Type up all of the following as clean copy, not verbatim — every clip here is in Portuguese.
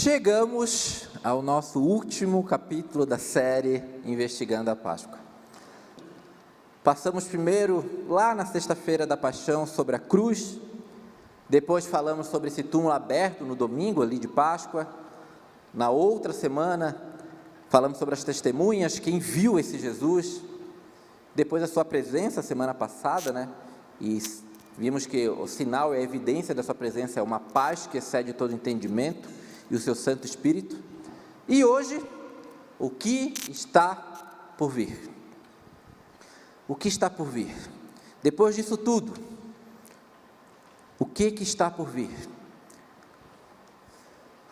Chegamos ao nosso último capítulo da série Investigando a Páscoa. Passamos primeiro lá na sexta-feira da Paixão sobre a cruz, depois falamos sobre esse túmulo aberto no domingo ali de Páscoa. Na outra semana falamos sobre as testemunhas, quem viu esse Jesus, depois a sua presença semana passada, né? E vimos que o sinal e a evidência da sua presença é uma paz que excede todo entendimento e o seu Santo Espírito. E hoje, o que está por vir? O que está por vir? Depois disso tudo, o que está por vir?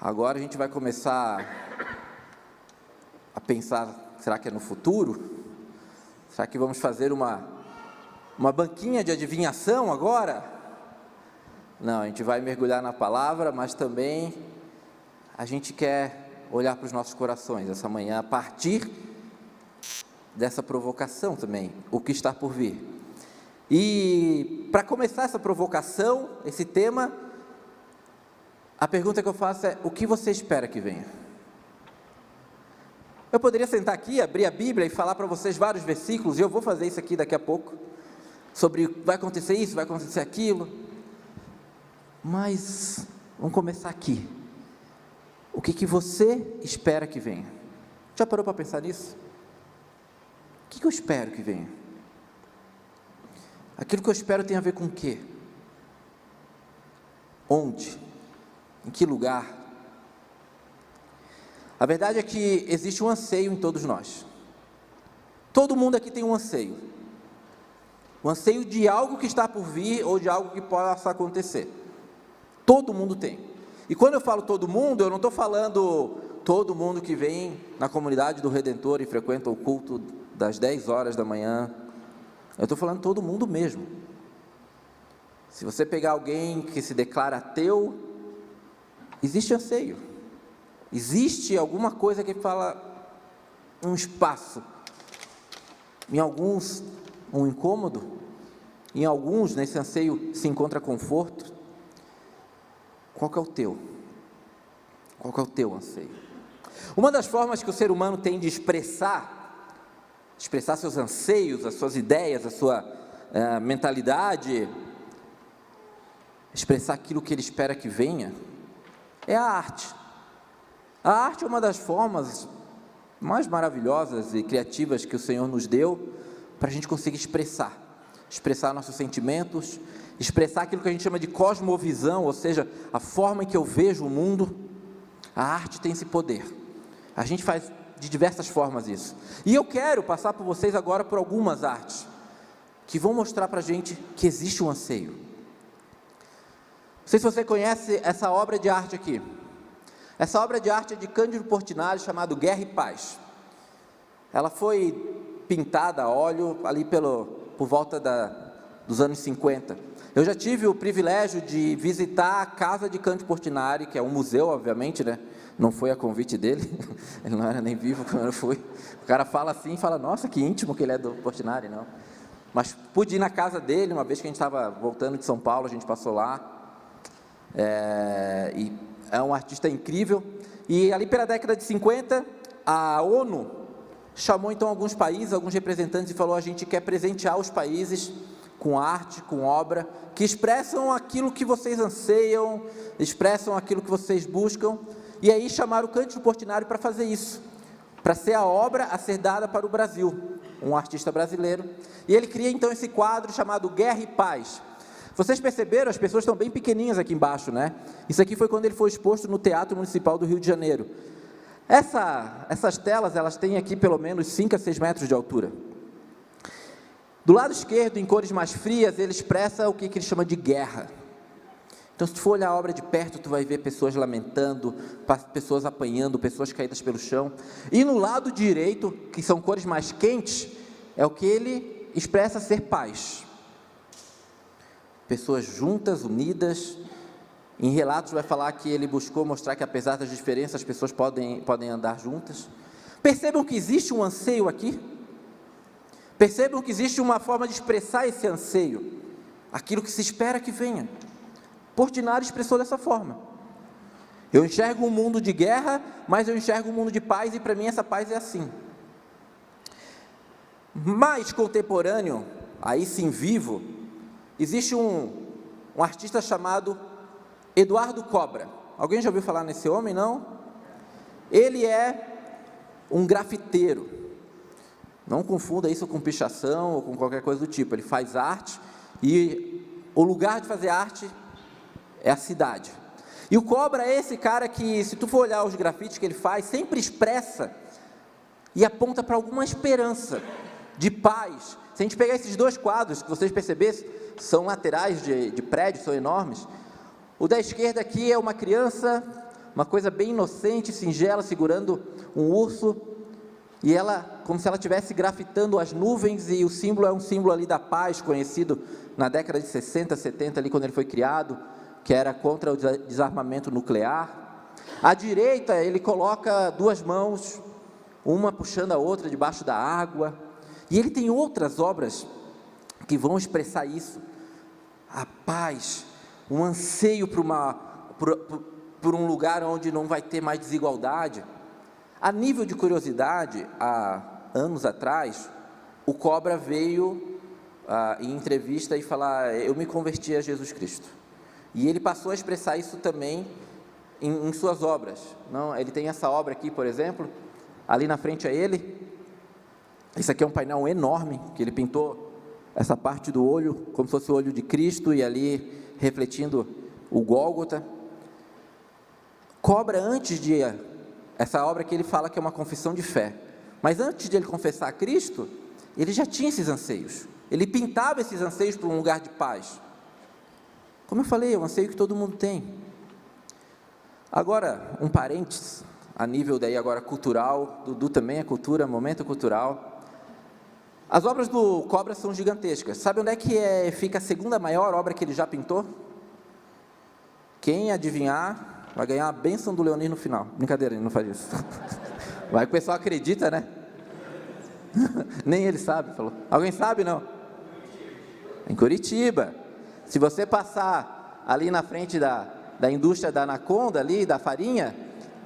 Agora a gente vai começar a pensar, será que é no futuro? Será que vamos fazer uma banquinha de adivinhação agora? Não, a gente vai mergulhar na palavra, mas também a gente quer olhar para os nossos corações essa manhã, a partir dessa provocação também, o que está por vir. E para começar essa provocação, esse tema, a pergunta que eu faço é: o que você espera que venha? Eu poderia sentar aqui, abrir a Bíblia e falar para vocês vários versículos, e eu vou fazer isso aqui daqui a pouco, sobre vai acontecer isso, vai acontecer aquilo, mas vamos começar aqui. O que você espera que venha? Já parou para pensar nisso? O que eu espero que venha? Aquilo que eu espero tem a ver com o quê? Onde? Em que lugar? A verdade é que existe um anseio em todos nós. Todo mundo aqui tem um anseio. Um anseio de algo que está por vir ou de algo que possa acontecer. Todo mundo tem. E quando eu falo todo mundo, eu não estou falando todo mundo que vem na comunidade do Redentor e frequenta o culto das 10 horas da manhã. Eu estou falando todo mundo mesmo. Se você pegar alguém que se declara ateu, existe anseio. Existe alguma coisa que fala um espaço. Em alguns, um incômodo. Em alguns, nesse anseio se encontra conforto. Qual que é o teu? Qual que é o teu anseio? Uma das formas que o ser humano tem de expressar seus anseios, as suas ideias, a sua mentalidade, expressar aquilo que ele espera que venha, é a arte. A arte é uma das formas mais maravilhosas e criativas que o Senhor nos deu para a gente conseguir expressar nossos sentimentos, expressar aquilo que a gente chama de cosmovisão, ou seja, a forma em que eu vejo o mundo. A arte tem esse poder. A gente faz de diversas formas isso. E eu quero passar por vocês agora por algumas artes que vão mostrar para a gente que existe um anseio. Não sei se você conhece essa obra de arte aqui. Essa obra de arte é de Cândido Portinari, chamado Guerra e Paz. Ela foi pintada a óleo ali por volta dos anos 50. Eu já tive o privilégio de visitar a casa de Cândido Portinari, que é um museu, obviamente, né? Não foi a convite dele, ele não era nem vivo quando eu fui. O cara fala assim, fala, nossa, que íntimo que ele é do Portinari, não. Mas pude ir na casa dele, uma vez que a gente estava voltando de São Paulo, a gente passou lá. E é um artista incrível. E ali pela década de 50, a ONU chamou então alguns países, alguns representantes e falou: a gente quer presentear os países com arte, com obra, que expressam aquilo que vocês anseiam, expressam aquilo que vocês buscam. E aí chamaram o Cândido Portinari para fazer isso, para ser a obra a ser dada para o Brasil, um artista brasileiro. E ele cria então esse quadro chamado Guerra e Paz. Vocês perceberam, as pessoas estão bem pequenininhas aqui embaixo, né? Isso aqui foi quando ele foi exposto no Teatro Municipal do Rio de Janeiro. Essas telas, elas têm aqui pelo menos 5 a 6 metros de altura. Do lado esquerdo, em cores mais frias, ele expressa o que ele chama de guerra. Então, se tu for olhar a obra de perto, tu vai ver pessoas lamentando, pessoas apanhando, pessoas caídas pelo chão. E no lado direito, que são cores mais quentes, é o que ele expressa ser paz. Pessoas juntas, unidas. Em relatos vai falar que ele buscou mostrar que, apesar das diferenças, as pessoas podem andar juntas. Percebam que existe um anseio aqui. Percebam que existe uma forma de expressar esse anseio, aquilo que se espera que venha. Portinari expressou dessa forma. Eu enxergo um mundo de guerra, mas eu enxergo um mundo de paz, e para mim essa paz é assim. Mais contemporâneo, aí sim vivo, existe um artista chamado Eduardo Cobra. Alguém já ouviu falar nesse homem, não? Ele é um grafiteiro. Não confunda isso com pichação ou com qualquer coisa do tipo. Ele faz arte, e o lugar de fazer arte é a cidade. E o Cobra é esse cara que, se tu for olhar os grafites que ele faz, sempre expressa e aponta para alguma esperança de paz. Se a gente pegar esses dois quadros, que vocês percebessem, são laterais de prédios, são enormes. O da esquerda aqui é uma criança, uma coisa bem inocente, singela, segurando um urso, e ela, como se ela estivesse grafitando as nuvens, e o símbolo é um símbolo ali da paz, conhecido na década de 60, 70, ali quando ele foi criado, que era contra o desarmamento nuclear. À direita, ele coloca duas mãos, uma puxando a outra debaixo da água, e ele tem outras obras que vão expressar isso, a paz, um anseio por um lugar onde não vai ter mais desigualdade. A nível de curiosidade, há anos atrás, o Cobra veio em entrevista e falar: eu me converti a Jesus Cristo. E ele passou a expressar isso também em suas obras. Não, ele tem essa obra aqui, por exemplo, ali na frente a ele. Esse aqui é um painel enorme, que ele pintou essa parte do olho, como se fosse o olho de Cristo, e ali refletindo o Gólgota. Cobra, antes de essa obra que ele fala que é uma confissão de fé, mas antes de ele confessar a Cristo, ele já tinha esses anseios, ele pintava esses anseios para um lugar de paz. Como eu falei, é um anseio que todo mundo tem. Agora, um parênteses, a nível daí agora cultural, Dudu também é cultura, momento cultural. As obras do Cobra são gigantescas. Sabe onde é que fica a segunda maior obra que ele já pintou? Quem adivinhar vai ganhar a bênção do Leonir no final. Brincadeira, ele não faz isso. Vai que o pessoal acredita, né? Nem ele sabe, falou. Alguém sabe, não? Em Curitiba. Se você passar ali na frente da indústria da Anaconda, ali, da farinha,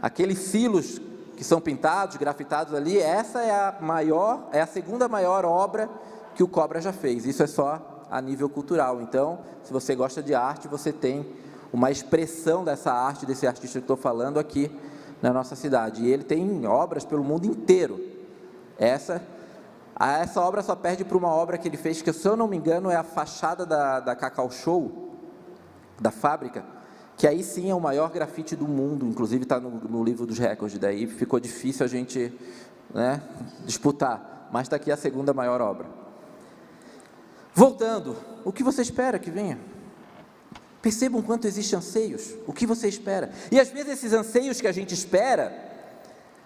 aqueles silos que são pintados, grafitados ali, essa é a segunda maior obra que o Cobra já fez. Isso é só a nível cultural. Então, se você gosta de arte, você tem uma expressão dessa arte, desse artista que estou falando aqui na nossa cidade. E ele tem obras pelo mundo inteiro. Essa obra só perde para uma obra que ele fez, que, se eu não me engano, é a fachada da Cacau Show, da fábrica, que aí sim é o maior grafite do mundo, inclusive está no livro dos recordes, daí ficou difícil a gente, né, disputar, mas está aqui a segunda maior obra. Voltando, o que você espera que venha? Percebam quanto existem anseios, o que você espera? E às vezes esses anseios que a gente espera,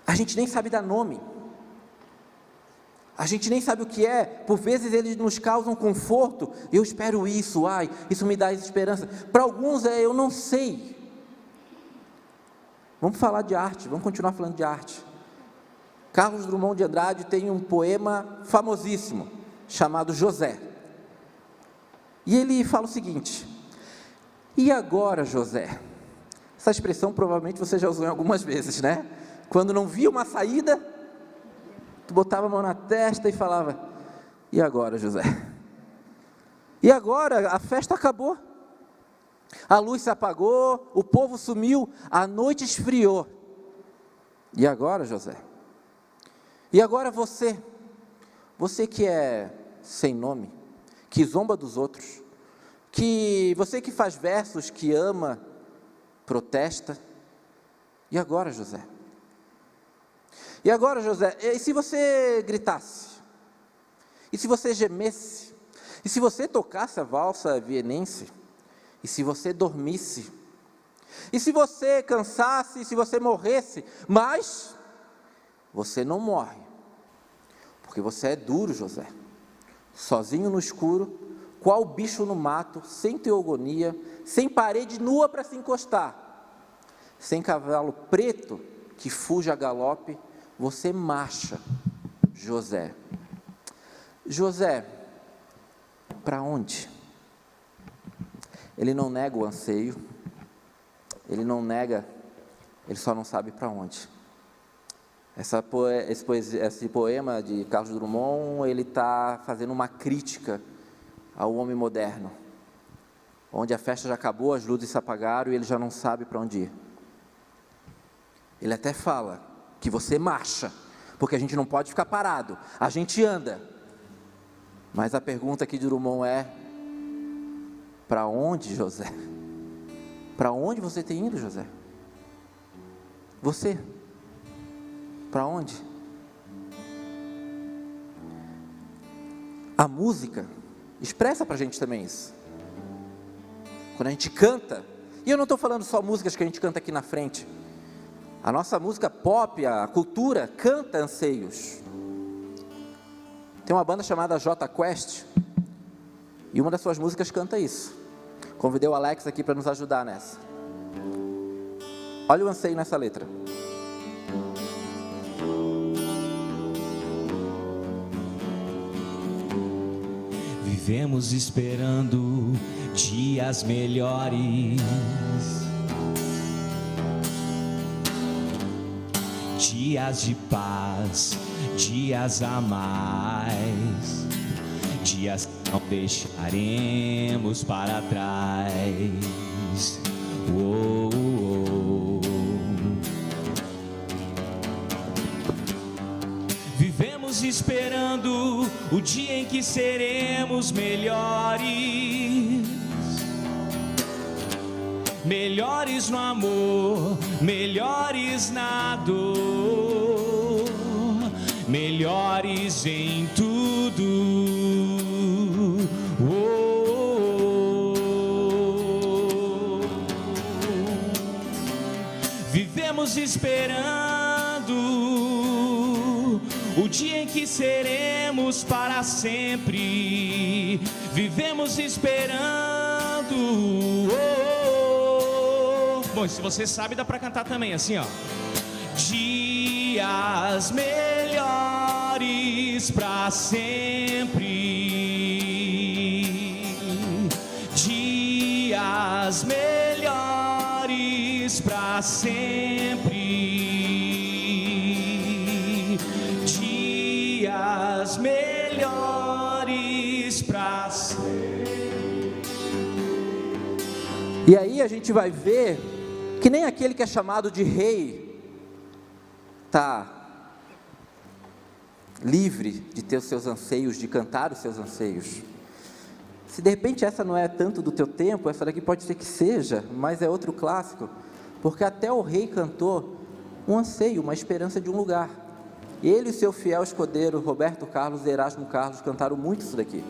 a gente nem sabe dar nome, a gente nem sabe o que é. Por vezes eles nos causam conforto. Eu espero isso, isso me dá esperança. Para alguns eu não sei. Vamos falar de arte, vamos continuar falando de arte. Carlos Drummond de Andrade tem um poema famosíssimo, chamado José. E ele fala o seguinte: e agora, José? Essa expressão provavelmente você já usou algumas vezes, né? Quando não via uma saída, tu botava a mão na testa e falava: e agora, José? E agora? A festa acabou, a luz se apagou, o povo sumiu, a noite esfriou. E agora, José? E agora você que é sem nome, que zomba dos outros, você que faz versos, que ama, protesta. E agora, José? E agora, José, e se você gritasse? E se você gemesse? E se você tocasse a valsa vienense? E se você dormisse? E se você cansasse? E se você morresse? Mas você não morre, porque você é duro, José. Sozinho no escuro, qual bicho no mato, sem teogonia, sem parede nua para se encostar, sem cavalo preto que fuja a galope, você marcha, José. José, para onde? Ele não nega o anseio, ele não nega ele só não sabe para onde. Esse poema de Carlos Drummond, ele está fazendo uma crítica ao homem moderno, onde a festa já acabou, as luzes se apagaram e ele já não sabe para onde ir. Ele até fala que você marcha, porque a gente não pode ficar parado, a gente anda. Mas a pergunta aqui de Drummond é: para onde, José? Para onde você tem ido, José? Você? Para onde? A música expressa para a gente também isso. Quando a gente canta, e eu não estou falando só músicas que a gente canta aqui na frente, a nossa música pop, a cultura, canta anseios. Tem uma banda chamada Jota Quest, e uma das suas músicas canta isso. Convidei o Alex aqui para nos ajudar nessa. Olha o anseio nessa letra. Vivemos esperando dias melhores, dias de paz, dias a mais, dias que não deixaremos para trás. Oh, oh, oh. Vivemos esperando o dia em que seremos melhores, melhores no amor, melhores na dor, melhores em tudo. Oh, oh, oh. Vivemos esperando o dia em que seremos para sempre. Vivemos esperando. Oh, oh, oh. Bom, se você sabe, dá para cantar também, assim, ó. Dias melhores para sempre. Dias melhores para sempre. Dias melhores para sempre. E aí a gente vai ver que nem aquele que é chamado de rei está livre de ter os seus anseios, de cantar os seus anseios. Se de repente essa não é tanto do teu tempo, essa daqui pode ser que seja, mas é outro clássico, porque até o rei cantou um anseio, uma esperança de um lugar. Ele e seu fiel escudeiro, Roberto Carlos e Erasmo Carlos, cantaram muito isso daqui.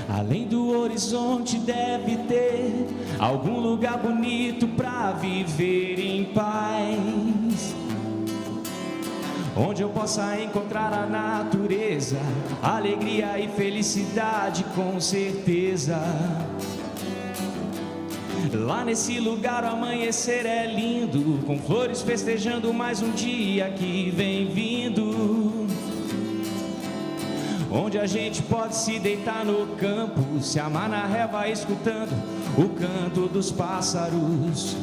Além do horizonte deve ter algum lugar bonito pra viver em paz, onde eu possa encontrar a natureza, alegria e felicidade com certeza. Lá nesse lugar o amanhecer é lindo, com flores festejando mais um dia que vem vindo, onde a gente pode se deitar no campo, se amar na relva escutando o canto dos pássaros,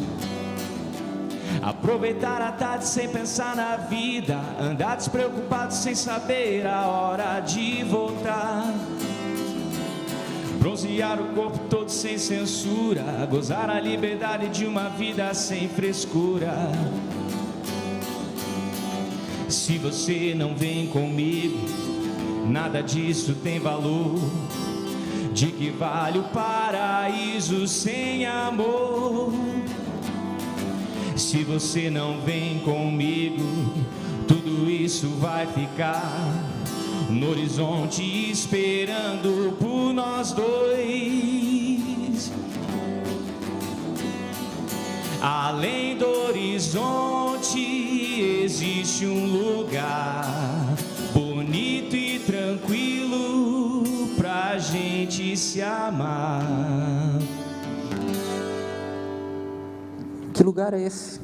aproveitar a tarde sem pensar na vida, andar despreocupado sem saber a hora de voltar, bronzear o corpo todo sem censura, gozar a liberdade de uma vida sem frescura. Se você não vem comigo, nada disso tem valor. De que vale o paraíso sem amor? Se você não vem comigo, tudo isso vai ficar no horizonte esperando por nós dois. Além do horizonte existe um lugar bonito e tranquilo pra gente se amar. Que lugar é esse?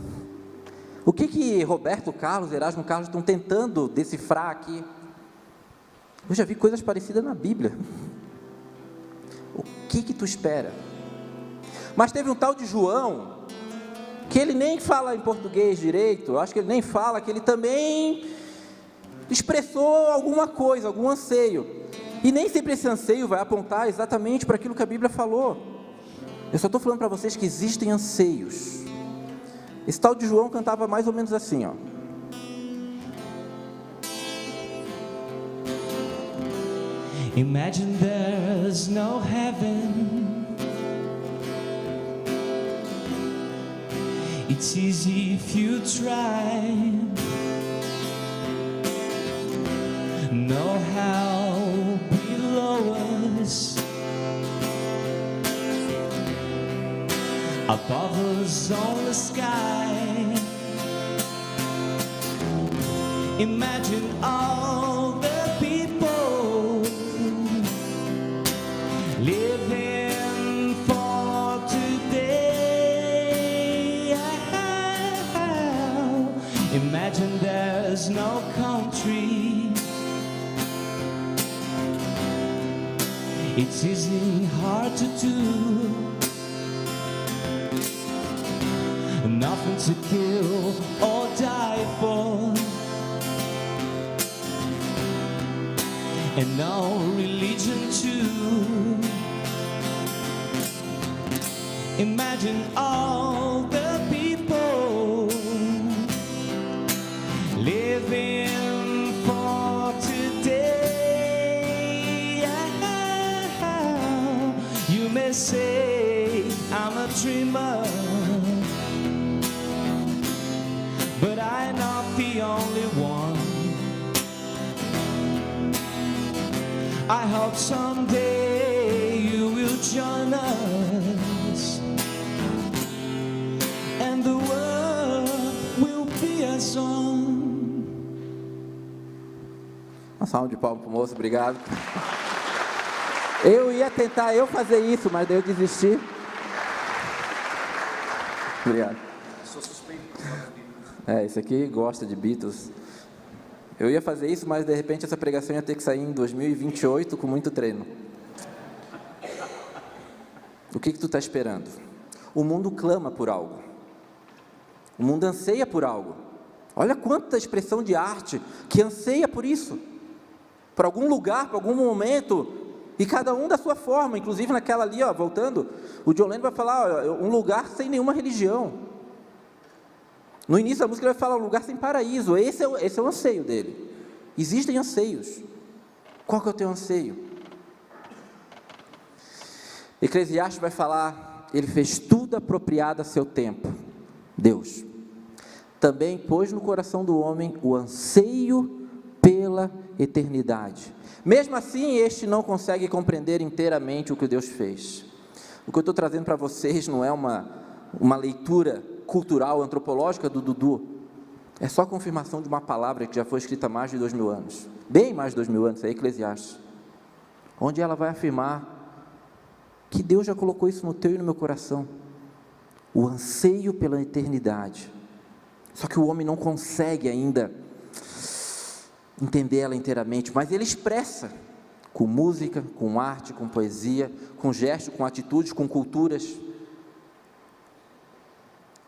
O que Roberto Carlos e Erasmo Carlos estão tentando decifrar aqui? Eu já vi coisas parecidas na Bíblia. O que tu espera? Mas teve um tal de João, que ele nem fala em português direito, eu acho que ele nem fala, que ele também expressou alguma coisa, algum anseio. E nem sempre esse anseio vai apontar exatamente para aquilo que a Bíblia falou. Eu só estou falando para vocês que existem anseios. Esse tal de João cantava mais ou menos assim, ó. Imagine there's no heaven. It's easy if you try. Know how below us, above us on the sky. Imagine all the people living for today. Imagine there's no country. It's easy, hard to do. Nothing to kill or die for, and no religion too. Imagine all the people living for today. You may say I'm a dreamer, but I'm not the only one. I hope someday you will join us, and the world will be as one. Uma salva de palmas pro moço, obrigado. Eu ia tentar fazer isso, mas daí eu desisti. Obrigado. Sou suspeito. Esse aqui gosta de Beatles. Eu ia fazer isso, mas de repente essa pregação ia ter que sair em 2028 com muito treino. O que tu está esperando? O mundo clama por algo. O mundo anseia por algo. Olha quanta expressão de arte que anseia por isso. Para algum lugar, para algum momento, e cada um da sua forma. Inclusive naquela ali, ó, voltando, o John Lennon vai falar, ó, um lugar sem nenhuma religião. No início da música ele vai falar um lugar sem paraíso. Esse é o anseio dele. Existem anseios. Qual que é o teu anseio? Eclesiastes vai falar, ele fez tudo apropriado a seu tempo. Deus também pôs no coração do homem o anseio pela eternidade. Mesmo assim, este não consegue compreender inteiramente o que Deus fez. O que eu estou trazendo para vocês não é uma leitura cultural, antropológica do Dudu, é só a confirmação de uma palavra que já foi escrita há mais de 2000 anos, bem mais de 2000 anos, é Eclesiastes, onde ela vai afirmar que Deus já colocou isso no teu e no meu coração, o anseio pela eternidade, só que o homem não consegue ainda entender ela inteiramente, mas ele expressa, com música, com arte, com poesia, com gestos, com atitudes, com culturas.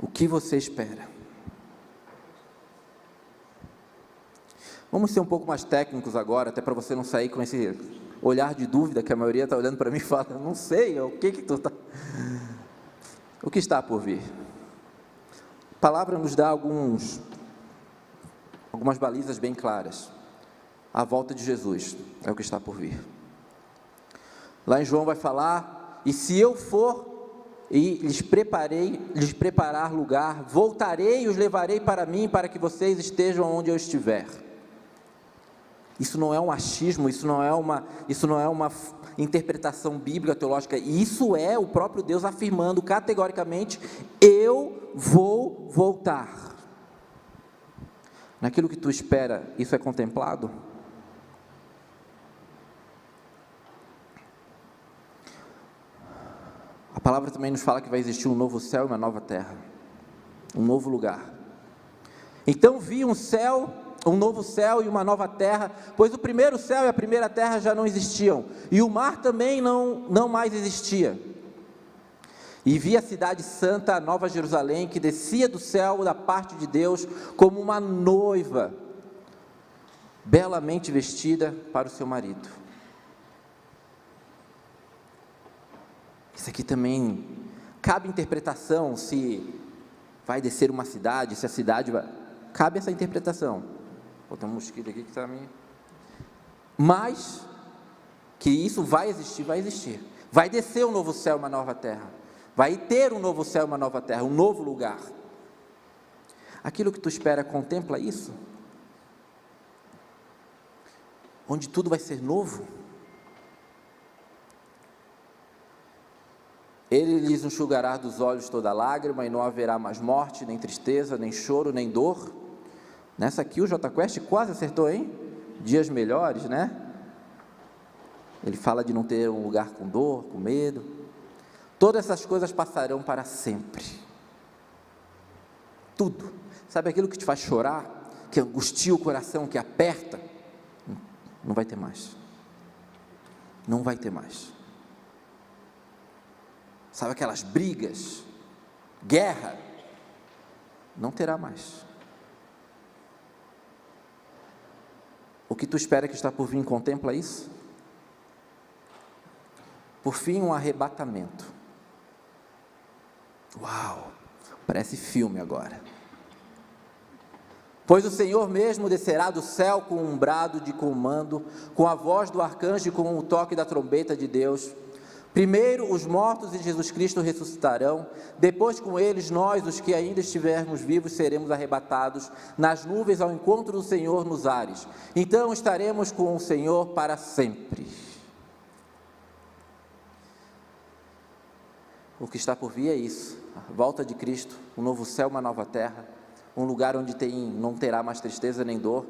O que você espera? Vamos ser um pouco mais técnicos agora, até para você não sair com esse olhar de dúvida que a maioria está olhando para mim e fala, eu não sei, o que tu está... O que está por vir? A palavra nos dá algumas balizas bem claras. A volta de Jesus é o que está por vir. Lá em João vai falar, e se eu for e lhes preparar lugar, voltarei e os levarei para mim, para que vocês estejam onde eu estiver. Isso não é um achismo, isso não é uma interpretação bíblica, teológica, isso é o próprio Deus afirmando categoricamente, eu vou voltar. Naquilo que tu espera, isso é contemplado? A palavra também nos fala que vai existir um novo céu e uma nova terra, um novo lugar. Então vi um novo céu e uma nova terra, pois o primeiro céu e a primeira terra já não existiam, e o mar também não mais existia. E vi a cidade santa, a nova Jerusalém, que descia do céu da parte de Deus, como uma noiva, belamente vestida para o seu marido. Isso aqui também cabe interpretação, se vai descer uma cidade, se a cidade vai... Cabe essa interpretação. Vou botar um mosquito aqui que está me... Mas, que isso vai existir, vai existir. Vai descer um novo céu e uma nova terra. Vai ter um novo céu e uma nova terra, um novo lugar. Aquilo que tu espera contempla isso? Onde tudo vai ser novo? Ele lhes enxugará dos olhos toda lágrima, e não haverá mais morte, nem tristeza, nem choro, nem dor. Nessa aqui o J Quest quase acertou, hein? Dias melhores, né? Ele fala de não ter um lugar com dor, com medo. Todas essas coisas passarão para sempre. Tudo. Sabe aquilo que te faz chorar, que angustia o coração, que aperta? Não vai ter mais. Não vai ter mais. Sabe aquelas brigas, guerra? Não terá mais. O que tu espera que está por vir contempla isso? Por fim, um arrebatamento. Uau! Parece filme agora. Pois o Senhor mesmo descerá do céu com um brado de comando, com a voz do arcanjo e com o toque da trombeta de Deus. Primeiro os mortos em Jesus Cristo ressuscitarão, depois com eles nós, os que ainda estivermos vivos, seremos arrebatados nas nuvens ao encontro do Senhor nos ares. Então estaremos com o Senhor para sempre. O que está por vir é isso, a volta de Cristo, um novo céu, uma nova terra, um lugar onde não terá mais tristeza nem dor,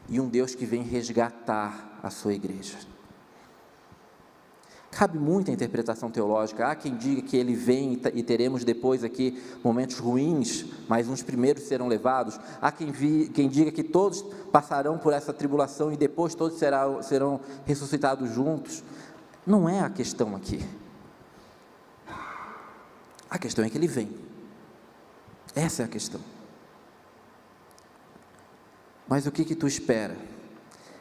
e um Deus que vem resgatar a sua igreja. Cabe muita interpretação teológica. Há quem diga que ele vem e teremos depois aqui momentos ruins, mas uns primeiros serão levados. Há quem diga que todos passarão por essa tribulação e depois todos serão ressuscitados juntos. Não é a questão aqui. A questão é que ele vem. Essa é a questão. Mas o que tu espera?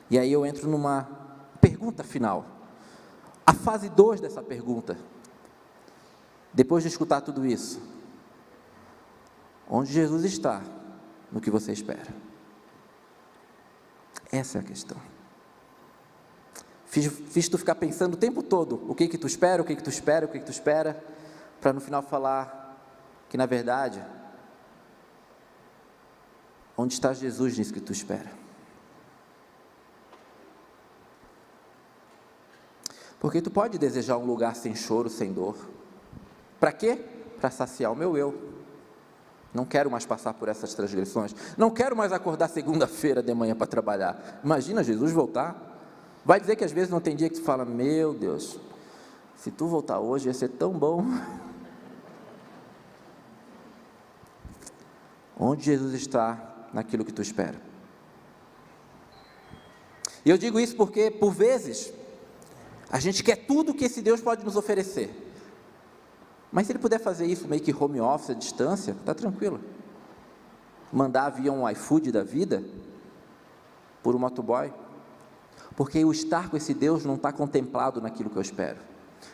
E aí eu entro numa pergunta final. A fase 2 dessa pergunta, depois de escutar tudo isso, onde Jesus está no que você espera? Essa é a questão. Fiz tu ficar pensando o tempo todo, o que tu espera, o que tu espera, o que tu espera, para no final falar que na verdade, onde está Jesus nisso que tu espera? Porque tu pode desejar um lugar sem choro, sem dor. Para quê? Para saciar o meu eu. Não quero mais passar por essas transgressões. Não quero mais acordar segunda-feira de manhã para trabalhar. Imagina Jesus voltar. Vai dizer que às vezes não tem dia que tu fala, meu Deus, se tu voltar hoje ia ser tão bom. Onde Jesus está naquilo que tu espera? E eu digo isso porque, por vezes, a gente quer tudo que esse Deus pode nos oferecer. Mas se Ele puder fazer isso meio que home office, à distância, está tranquilo. Mandar via um iFood da vida, por um motoboy. Porque o estar com esse Deus não está contemplado naquilo que eu espero.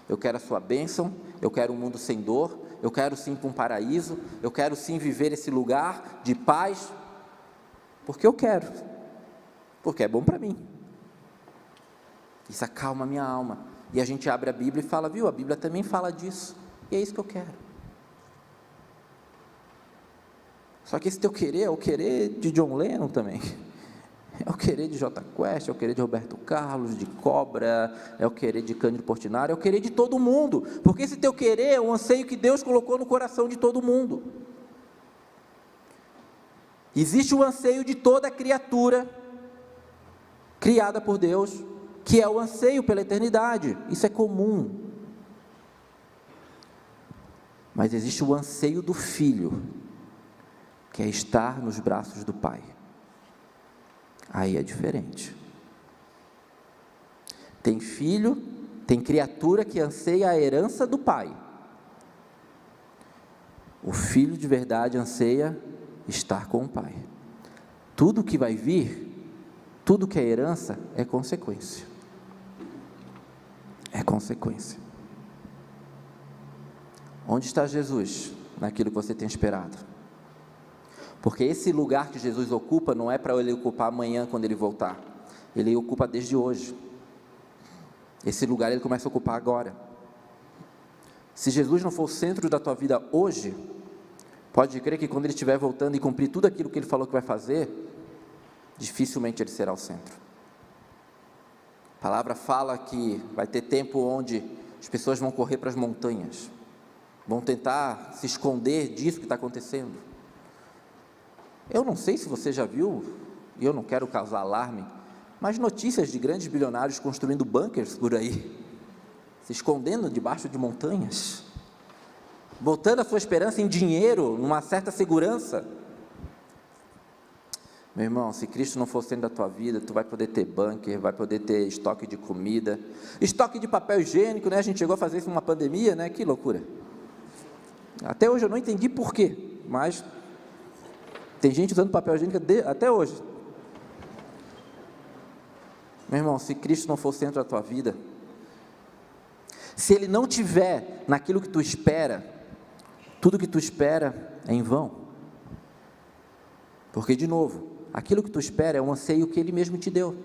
Eu quero a sua bênção, eu quero um mundo sem dor, eu quero sim para um paraíso, eu quero sim viver esse lugar de paz, porque eu quero, porque é bom para mim. Isso acalma a minha alma. E a gente abre a Bíblia e fala, viu, a Bíblia também fala disso. E é isso que eu quero. Só que esse teu querer é o querer de John Lennon também. É o querer de J Quest, é o querer de Roberto Carlos, de Cobra, é o querer de Cândido Portinari, é o querer de todo mundo. Porque esse teu querer é um anseio que Deus colocou no coração de todo mundo. Existe o anseio de toda criatura criada por Deus, que é o anseio pela eternidade. Isso é comum. Mas existe o anseio do filho, que é estar nos braços do Pai. Aí é diferente. Tem filho, tem criatura que anseia a herança do Pai. O filho de verdade anseia estar com o Pai. Tudo que vai vir, tudo que é herança, é consequência. É consequência. Onde está Jesus naquilo que você tem esperado? Porque esse lugar que Jesus ocupa não é para ele ocupar amanhã quando ele voltar. Ele ocupa desde hoje. Esse lugar ele começa a ocupar agora. Se Jesus não for o centro da tua vida hoje, pode crer que quando ele estiver voltando e cumprir tudo aquilo que ele falou que vai fazer, dificilmente ele será o centro. A palavra fala que vai ter tempo onde as pessoas vão correr para as montanhas, vão tentar se esconder disso que está acontecendo. Eu não sei se você já viu, e eu não quero causar alarme, mas notícias de grandes bilionários construindo bunkers por aí, se escondendo debaixo de montanhas, botando a sua esperança em dinheiro, numa certa segurança. Meu irmão, se Cristo não for centro da tua vida, tu vai poder ter bunker, vai poder ter estoque de comida, estoque de papel higiênico, né? A gente chegou a fazer isso numa pandemia, né? Que loucura. Até hoje eu não entendi por quê, mas tem gente usando papel higiênico até hoje. Meu irmão, se Cristo não for centro da tua vida, se Ele não tiver naquilo que tu espera, tudo que tu espera é em vão. Porque, de novo, aquilo que tu espera é um anseio que Ele mesmo te deu,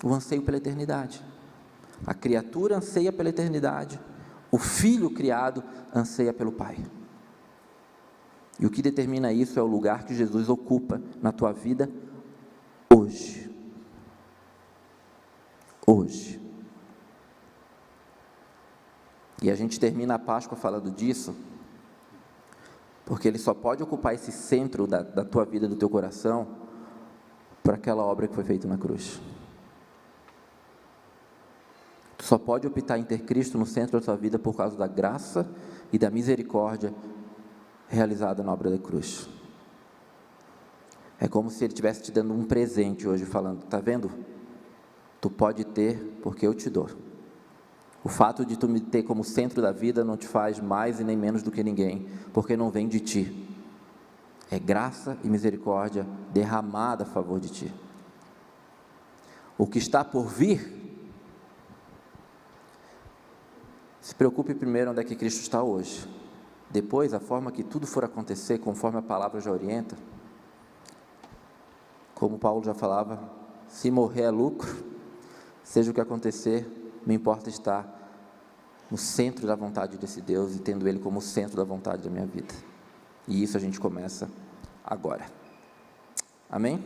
o anseio pela eternidade. A criatura anseia pela eternidade, o filho criado anseia pelo Pai. E o que determina isso é o lugar que Jesus ocupa na tua vida hoje. Hoje. E a gente termina a Páscoa falando disso, porque Ele só pode ocupar esse centro da tua vida, do teu coração, por aquela obra que foi feita na cruz. Tu só pode optar em ter Cristo no centro da tua vida por causa da graça e da misericórdia realizada na obra da cruz. É como se Ele estivesse te dando um presente hoje, falando, tá vendo? Tu pode ter porque eu te dou. O fato de tu me ter como centro da vida não te faz mais e nem menos do que ninguém, porque não vem de ti. É graça e misericórdia derramada a favor de ti. O que está por vir, se preocupe primeiro onde é que Cristo está hoje. Depois, a forma que tudo for acontecer, conforme a palavra já orienta, como Paulo já falava, se morrer é lucro, seja o que acontecer, me importa estar no centro da vontade desse Deus e tendo Ele como centro da vontade da minha vida. E isso a gente começa agora. Amém?